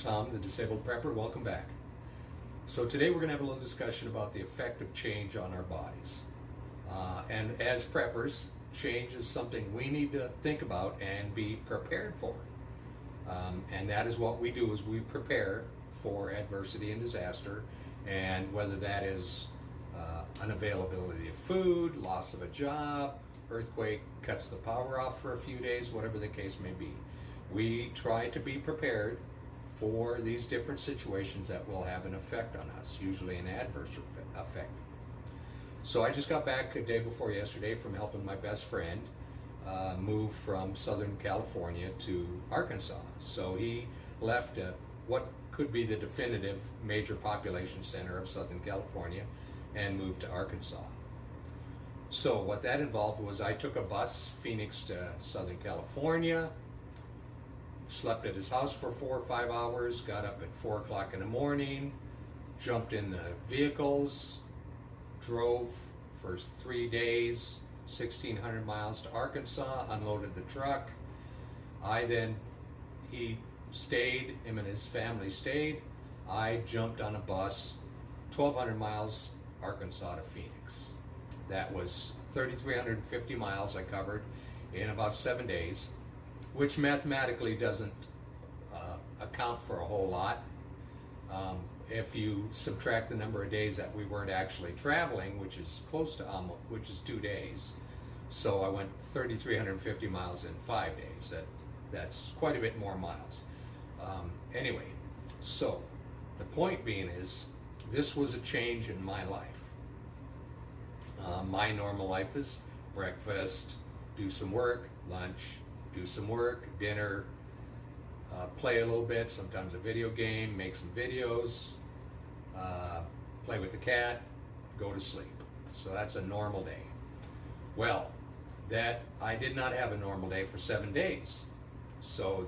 Tom, the Disabled Prepper. Welcome back. So today we're going to have a little discussion about the effect of change on our bodies. And as preppers, change is something we need to think about and be prepared for. And that is what we do, is we prepare for adversity and disaster, and whether that is unavailability of food, loss of a job, earthquake cuts the power off for a few days, whatever the case may be. We try to be prepared for these different situations that will have an effect on us, usually an adverse effect. So I just got back a day before yesterday from helping my best friend move from Southern California to Arkansas. So he left what could be the definitive major population center of Southern California and moved to Arkansas. So what that involved was I took a bus, Phoenix to Southern California, slept at his house for 4 or 5 hours, got up at 4 o'clock in the morning, jumped in the vehicles, drove for 3 days, 1,600 miles to Arkansas, unloaded the truck. He stayed, him and his family stayed. I jumped on a bus, 1,200 miles, Arkansas to Phoenix. That was 3,350 miles I covered in about 7 days, which mathematically doesn't account for a whole lot. If you subtract the number of days that we weren't actually traveling, which is close to which is 2 days. So I went 3,350 miles in 5 days. That's quite a bit more miles. Anyway, so the point being is, this was a change in my life. My normal life is breakfast, do some work, lunch, do some work, dinner, play a little bit, sometimes a video game, make some videos, play with the cat, go to sleep. So that's a normal day. Well, I did not have a normal day for 7 days. So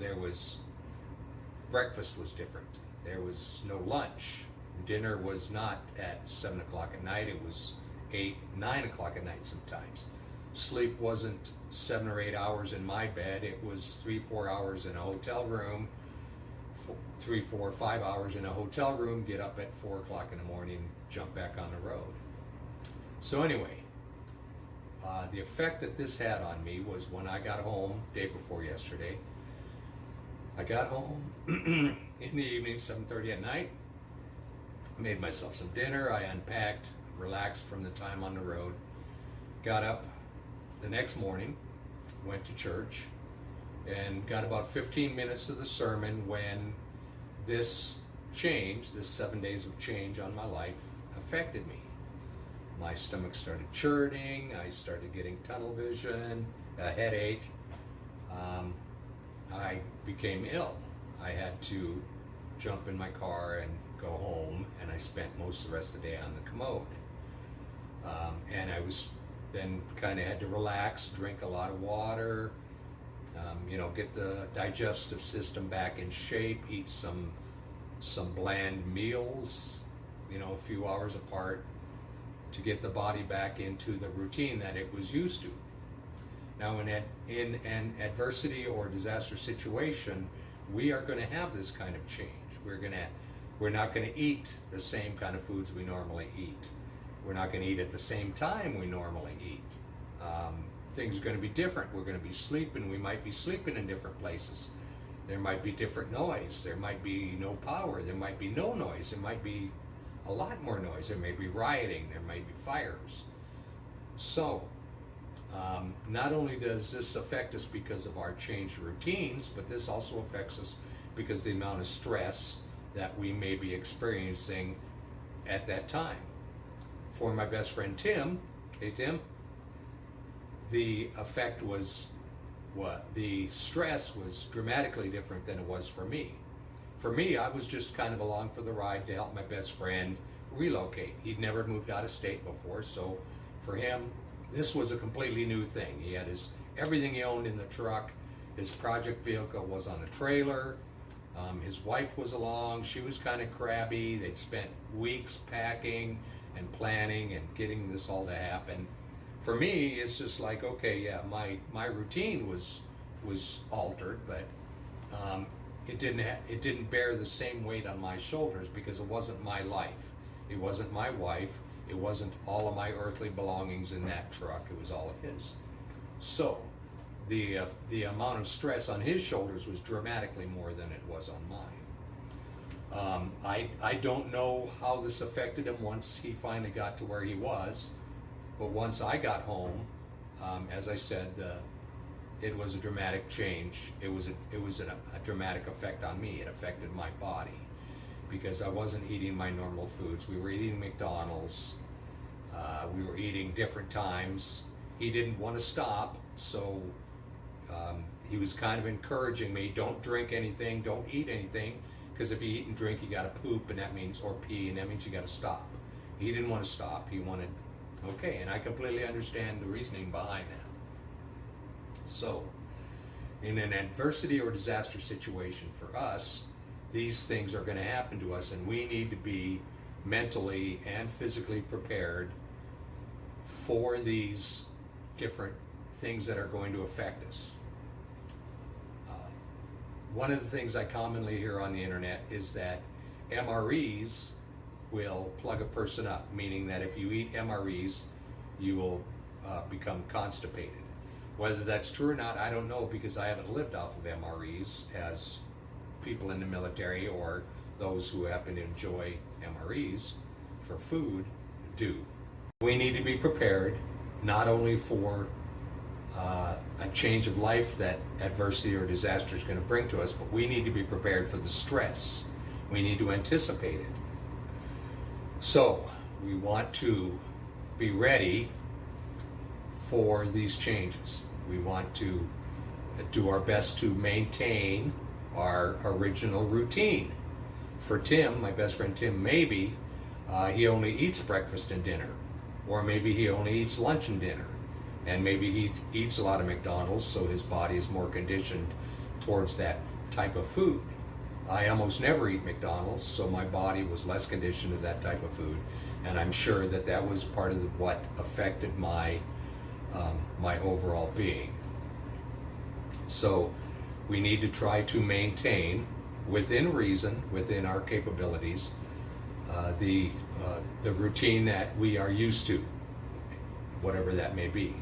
breakfast was different. There was no lunch. Dinner was not at 7 o'clock at night. It was 8, 9 o'clock at night sometimes. Sleep wasn't 7 or 8 hours in my bed. It was 3, 4 hours in a hotel room, 3, 4, 5 hours in a hotel room, get up at 4 o'clock in the morning, jump back on the road. So anyway, the effect that this had on me was when I got home, day before yesterday. I got home in the evening, 7:30 at night, made myself some dinner, I unpacked, relaxed from the time on the road, got up the next morning, went to church, and got about 15 minutes of the sermon when this 7 days of change on my life affected me. My stomach started churning, I started getting tunnel vision, a headache. I became ill. I had to jump in my car and go home, and I spent most of the rest of the day on the commode. And I was then kind of had to relax, drink a lot of water, get the digestive system back in shape, eat some bland meals, a few hours apart, to get the body back into the routine that it was used to. Now, in an adversity or disaster situation, we are going to have this kind of change. We're not going to eat the same kind of foods we normally eat. We're not going to eat at the same time we normally eat. Things are going to be different. We're going to be sleeping. We might be sleeping in different places. There might be different noise. There might be no power. There might be no noise. There might be a lot more noise. There may be rioting. There may be fires. So, not only does this affect us because of our changed routines, but this also affects us because of the amount of stress that we may be experiencing at that time. For my best friend Tim, hey Tim, the effect was the stress was dramatically different than it was for me. For me, I was just kind of along for the ride to help my best friend relocate. He'd never moved out of state before, so for him, this was a completely new thing. He had everything he owned in the truck. His project vehicle was on a trailer. His wife was along. She was kind of crabby. They'd spent weeks packing and planning and getting this all to happen. For me, it's just like, okay, yeah, my routine was altered, but it didn't bear the same weight on my shoulders because it wasn't my life. It wasn't my wife. It wasn't all of my earthly belongings in that truck. It was all of his. So the amount of stress on his shoulders was dramatically more than it was on mine. I don't know how this affected him once he finally got to where he was, but once I got home, as I said, it was a dramatic change. It was a dramatic effect on me. It affected my body because I wasn't eating my normal foods. We were eating McDonald's. We were eating different times. He didn't want to stop, so he was kind of encouraging me, don't drink anything, don't eat anything, because if you eat and drink, you got to poop, and that means, or pee, and that means you got to stop. He didn't want to stop. He wanted, okay, and I completely understand the reasoning behind that. So, in an adversity or disaster situation for us, these things are going to happen to us, and we need to be mentally and physically prepared for these different things that are going to affect us. One of the things I commonly hear on the internet is that MREs will plug a person up, meaning that if you eat MREs, you will become constipated. Whether that's true or not, I don't know, because I haven't lived off of MREs as people in the military or those who happen to enjoy MREs for food do. We need to be prepared not only for a change of life that adversity or disaster is going to bring to us, but we need to be prepared for the stress. We need to anticipate it. So we want to be ready for these changes. We want to do our best to maintain our original routine. For Tim, my best friend Tim, maybe he only eats breakfast and dinner, or maybe he only eats lunch and dinner, and maybe he eats a lot of McDonald's, so his body is more conditioned towards that type of food. I almost never eat McDonald's, so my body was less conditioned to that type of food, and I'm sure that that was part of what affected my my overall being. So we need to try to maintain, within reason, within our capabilities, the routine that we are used to, whatever that may be.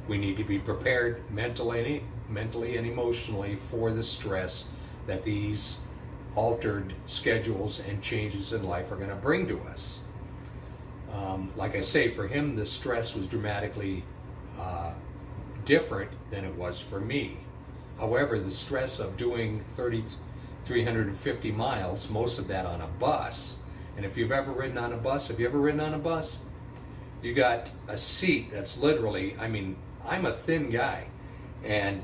We need to be prepared mentally and emotionally for the stress that these altered schedules and changes in life are going to bring to us. Like I say, for him, the stress was dramatically different than it was for me. However, the stress of doing 350 miles, most of that on a bus, and if you've ever ridden on a bus, have you ever ridden on a bus? You got a seat that's literally, I mean, I'm a thin guy, and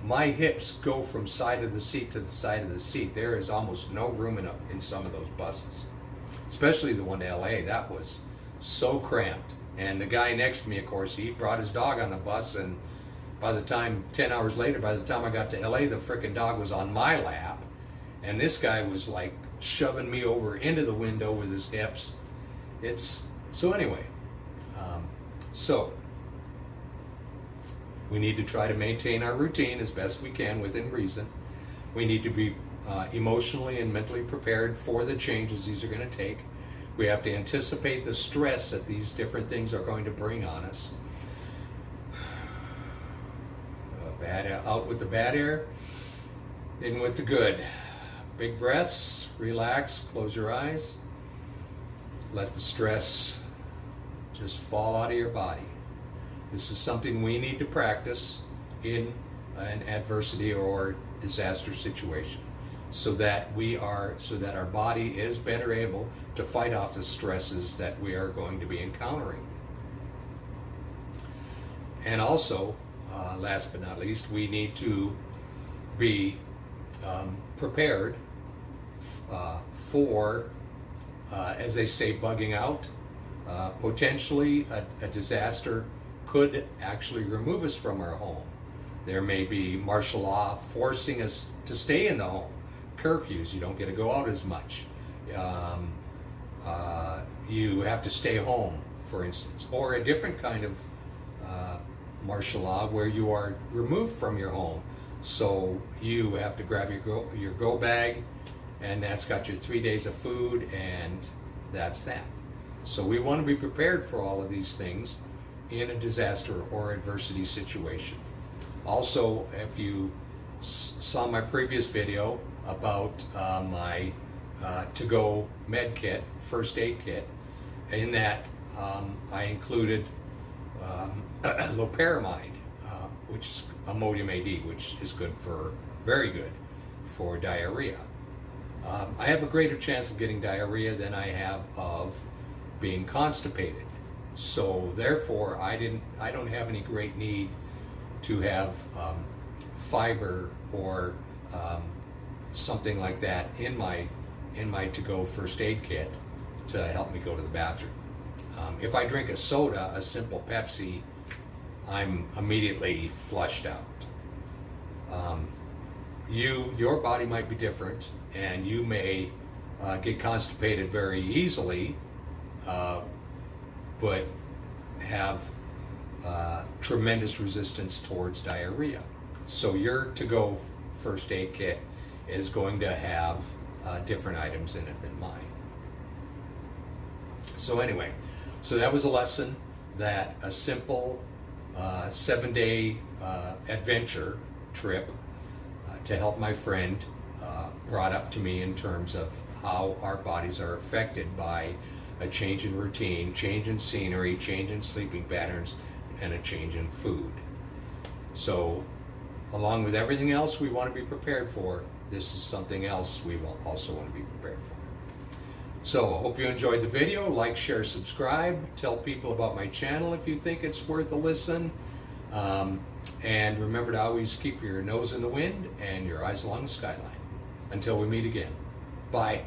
my hips go from side of the seat to the side of the seat. There is almost no room in some of those buses, especially the one to LA. That was so cramped. And the guy next to me, of course, he brought his dog on the bus, and by the time, 10 hours later, by the time I got to LA, the frickin' dog was on my lap, and this guy was like shoving me over into the window with his hips. So anyway, so we need to try to maintain our routine as best we can within reason. We need to be emotionally and mentally prepared for the changes these are going to take. We have to anticipate the stress that these different things are going to bring on us. Out with the bad air, in with the good. Big breaths, relax, close your eyes. Let the stress just fall out of your body. This is something we need to practice in an adversity or disaster situation, so that our body is better able to fight off the stresses that we are going to be encountering. And also, last but not least, we need to be prepared for, as they say, bugging out. Potentially, a disaster could actually remove us from our home. There may be martial law forcing us to stay in the home. Curfews, you don't get to go out as much. You have to stay home, for instance. Or a different kind of martial law where you are removed from your home. So you have to grab your go bag, and that's got your 3 days of food, and that's that. So we want to be prepared for all of these things in a disaster or adversity situation. Also, if you saw my previous video about my to-go med kit, first aid kit, in that I included loperamide, which is Imodium AD, which is very good for diarrhea. I have a greater chance of getting diarrhea than I have of being constipated. So therefore, I don't have any great need to have fiber or something like that in my to-go first aid kit to help me go to the bathroom. If I drink a soda, a simple Pepsi, I'm immediately flushed out. Your body might be different, and you may get constipated very easily, but have tremendous resistance towards diarrhea. So your to-go first aid kit is going to have different items in it than mine. So anyway, so that was a lesson that a simple 7-day adventure trip to help my friend brought up to me in terms of how our bodies are affected by a change in routine, change in scenery, change in sleeping patterns, and a change in food. So along with everything else we want to be prepared for, this is something else we will also want to be prepared for. So I hope you enjoyed the video. Like, share, subscribe. Tell people about my channel if you think it's worth a listen. And remember to always keep your nose in the wind and your eyes along the skyline. Until we meet again. Bye.